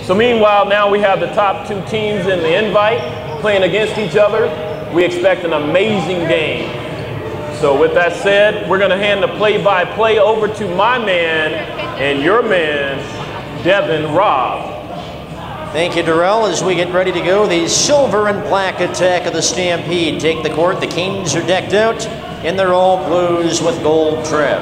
So meanwhile, now we have the top two teams in the invite playing against each other. We expect an amazing game. So with that said, we're going to hand the play-by-play over to my man and your man, Devin Robb. Thank you, Darrell. As we get ready to go, the silver and black attack of the Stampede take the court. The Kings are decked out in their all blues with gold trim.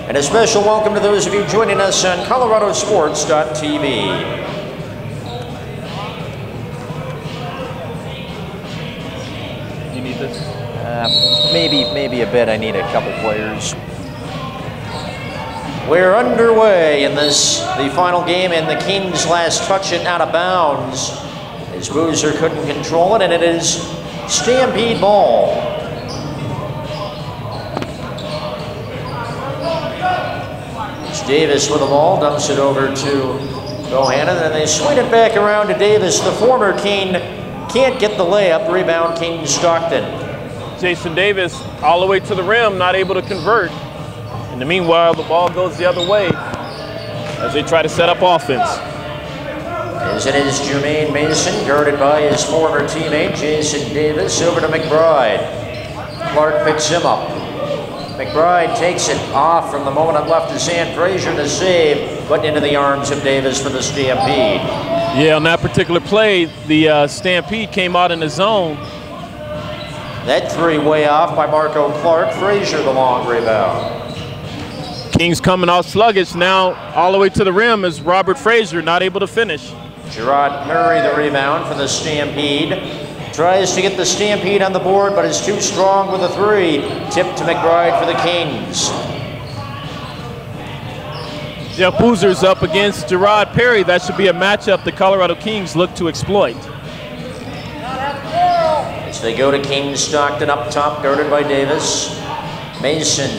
And a special welcome to those of you joining us on ColoradoSports.TV. You need this? Maybe a bit. I need a couple players. We're underway in the final game, and the Kings last touch it out of bounds as Boozer couldn't control it, and it is Stampede ball. It's Davis with the ball, dumps it over to Bohannon, and they swing it back around to Davis. The former King can't get the layup. Rebound, King Stockton. Jason Davis all the way to the rim, not able to convert. In the meanwhile, the ball goes the other way as they try to set up offense. As it is Jermaine Mason, guarded by his former teammate, Jason Davis, over to McBride. Clark picks him up. McBride takes it off from the moment it left his hand. Frazier to save, but into the arms of Davis for the Stampede. Yeah, on that particular play, the Stampede came out in the zone. That three way off by Marco Clark. Frazier the long rebound. Kings coming out sluggish now, all the way to the rim is Robert Frazier, not able to finish. Gerard Murray the rebound for the Stampede. Tries to get the Stampede on the board, but is too strong with a three. Tip to McBride for the Kings. Jeff Boozer's up against Gerard Perry. That should be a matchup the Colorado Kings look to exploit. As they go to King Stockton up top, guarded by Davis. Mason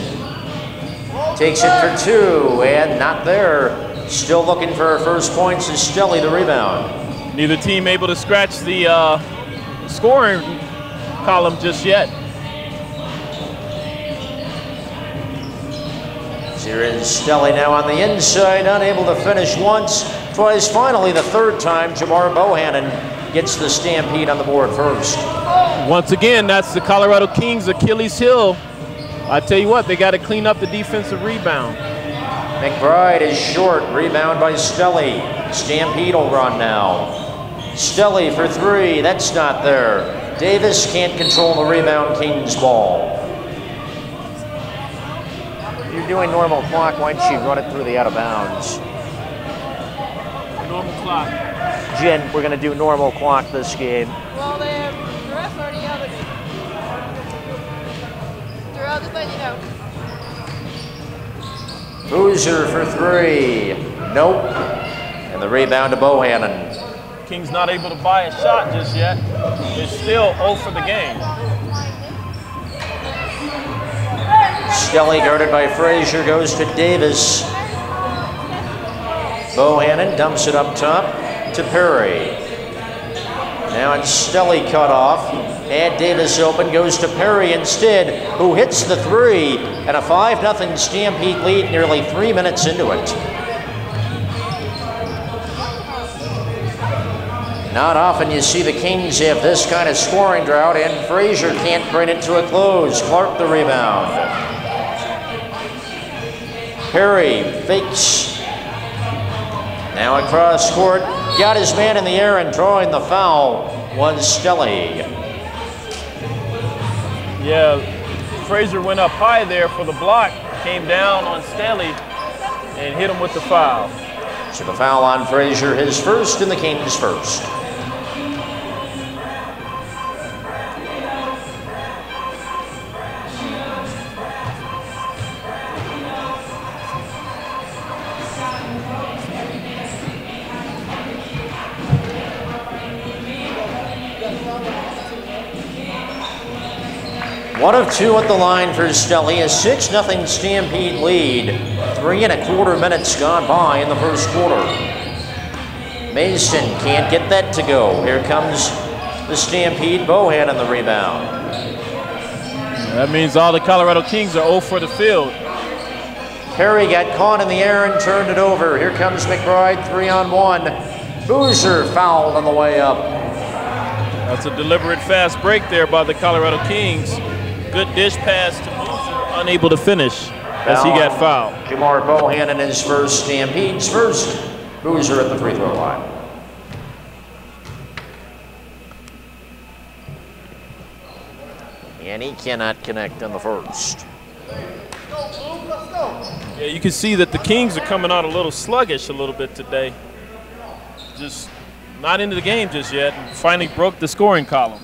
takes it for two, and not there. Still looking for her first points is Stelly the rebound. Neither team able to scratch the scoring column just yet. Here is Stelly now on the inside, unable to finish once, twice. Finally, the third time, Jamar Bohannon gets the Stampede on the board first. Once again, that's the Colorado Kings' Achilles heel. I tell you what, they got to clean up the defensive rebound. McBride is short, rebound by Stelly. Stampede will run now. Stelly for three, that's not there. Davis can't control the rebound, Kings ball. You're doing normal clock, why don't you run it through the out of bounds? Normal clock. Jen, we're gonna do normal clock this game. Well, the ref's already out of it. I'll just let you know. Boozer for three. Nope. And the rebound to Bohannon. Kings not able to buy a shot just yet. It's still 0 for the game. Stelly guarded by Frazier goes to Davis. Bohannon dumps it up top to Perry. Now it's Stelly cut off. And Davis open, goes to Perry instead, who hits the three, and a 5-0 Stampede lead nearly 3 minutes into it. Not often you see the Kings have this kind of scoring drought, and Frazier can't bring it to a close. Clark the rebound. Perry fakes. Now across court, got his man in the air, and drawing the foul was Stelly. Yeah, Frazier went up high there for the block, came down on Stelly and hit him with the foul. So the foul on Frazier, his first, and the Kings first. One of two at the line for Stelly, a 6-0 Stampede lead. 3 1/4 minutes gone by in the first quarter. Mason can't get that to go. Here comes the Stampede. Bohannon on the rebound. That means all the Colorado Kings are 0 for the field. Perry got caught in the air and turned it over. Here comes McBride, 3-on-1. Boozer fouled on the way up. That's a deliberate fast break there by the Colorado Kings. Good dish pass to Boozer, unable to finish as he got fouled. Jamar Bohan in his first, Stampede's first. Boozer at the free throw line. And he cannot connect on the first. Yeah, you can see that the Kings are coming out a little sluggish a little bit today. Just not into the game just yet, and finally broke the scoring column.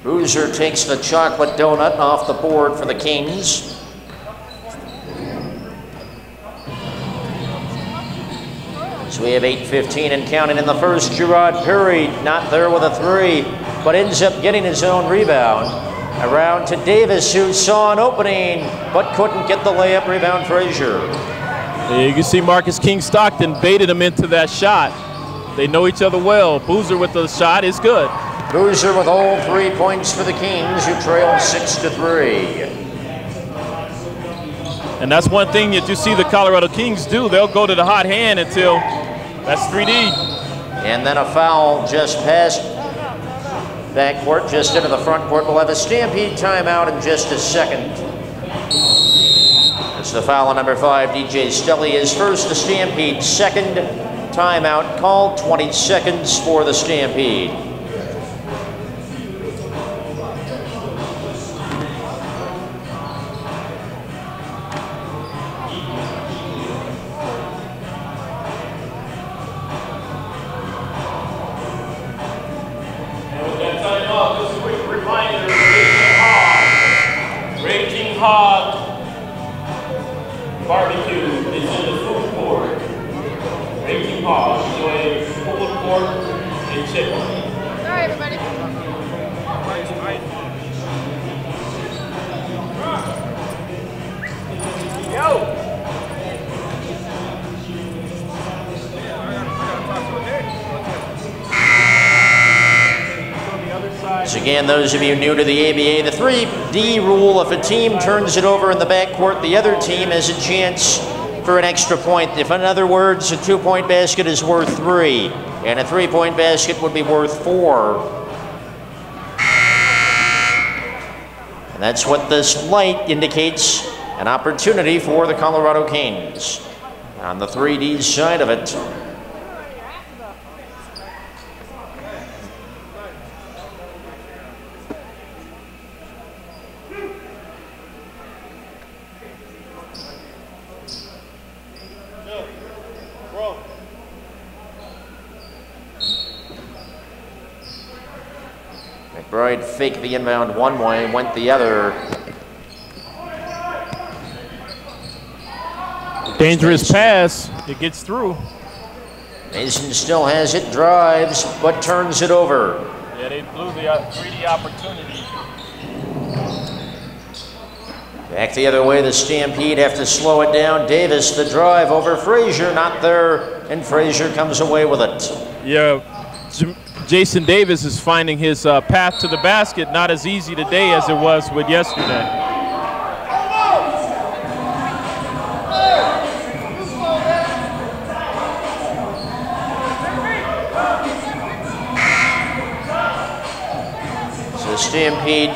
Boozer takes the chocolate donut off the board for the Kings. So we have 8:15 and counting in the first. Gerard Perry not there with a three, but ends up getting his own rebound. Around to Davis, who saw an opening, but couldn't get the layup. Rebound Frazier. Yeah, you can see Marcus King Stockton baited him into that shot. They know each other well. Boozer with the shot is good. Boozer with all 3 points for the Kings, who trail 6-3. And that's one thing that you see the Colorado Kings do. They'll go to the hot hand until that's 3D. And then a foul just past backcourt, just into the front court. We'll have a Stampede timeout in just a second. It's the foul on number 5, DJ Stelly. His first, the Stampede. Second timeout called, 20 seconds for the Stampede. Barbecue is in the food court. Raging Hog, enjoy pulled pork and chicken. All right, everybody. Yo! So again, those of you new to the ABA, the 3D rule: if a team turns it over in the backcourt, the other team has a chance for an extra point. If, in other words, a 2-point basket is worth 3, and a 3-point basket would be worth 4. And that's what this light indicates, an opportunity for the Colorado Kings. On the 3D side of it, McBride faked the inbound one way, went the other. Dangerous pass. It gets through. Mason still has it, drives, but turns it over. Yeah, they blew the 3D opportunity. Back the other way, the Stampede have to slow it down. Davis, the drive over Frazier, not there, and Frazier comes away with it. Yeah, Jason Davis is finding his path to the basket not as easy today as it was with yesterday. So Stampede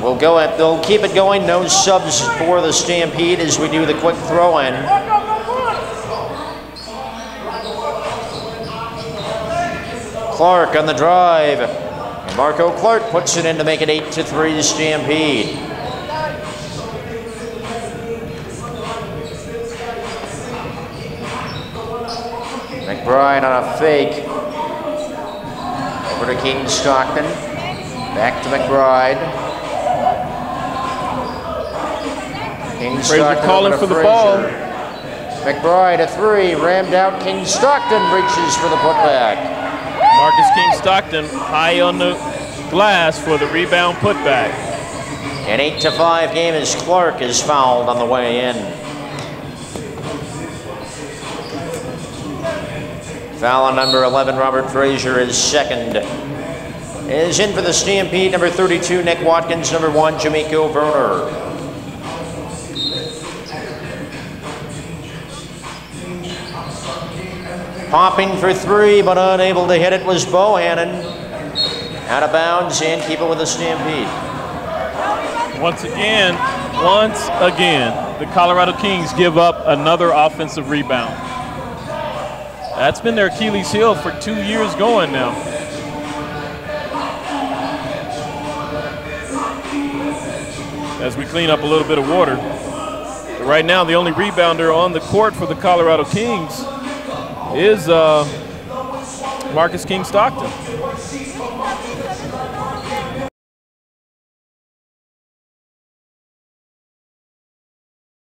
will go at, they'll keep it going. No subs for the Stampede as we do the quick throw-in. Clark on the drive. And Marco Clark puts it in to make it 8-3 to Stampede. McBride on a fake. Over to King Stockton. Back to McBride. King Stockton calling for the ball. McBride a three, rammed out. King Stockton reaches for the putback. Marcus King Stockton high on the glass for the rebound putback. An 8-5 game as Clark is fouled on the way in. Foul on number 11, Robert Frazier is second. Is in for the Stampede, number 32, Nick Watkins, number 1, Jamaico Verner. Popping for three, but unable to hit it was Bohannon. Out of bounds and keep it with a Stampede. Once again, the Colorado Kings give up another offensive rebound. That's been their Achilles heel for 2 years going now. As we clean up a little bit of water. But right now, the only rebounder on the court for the Colorado Kings is Marcus King Stockton.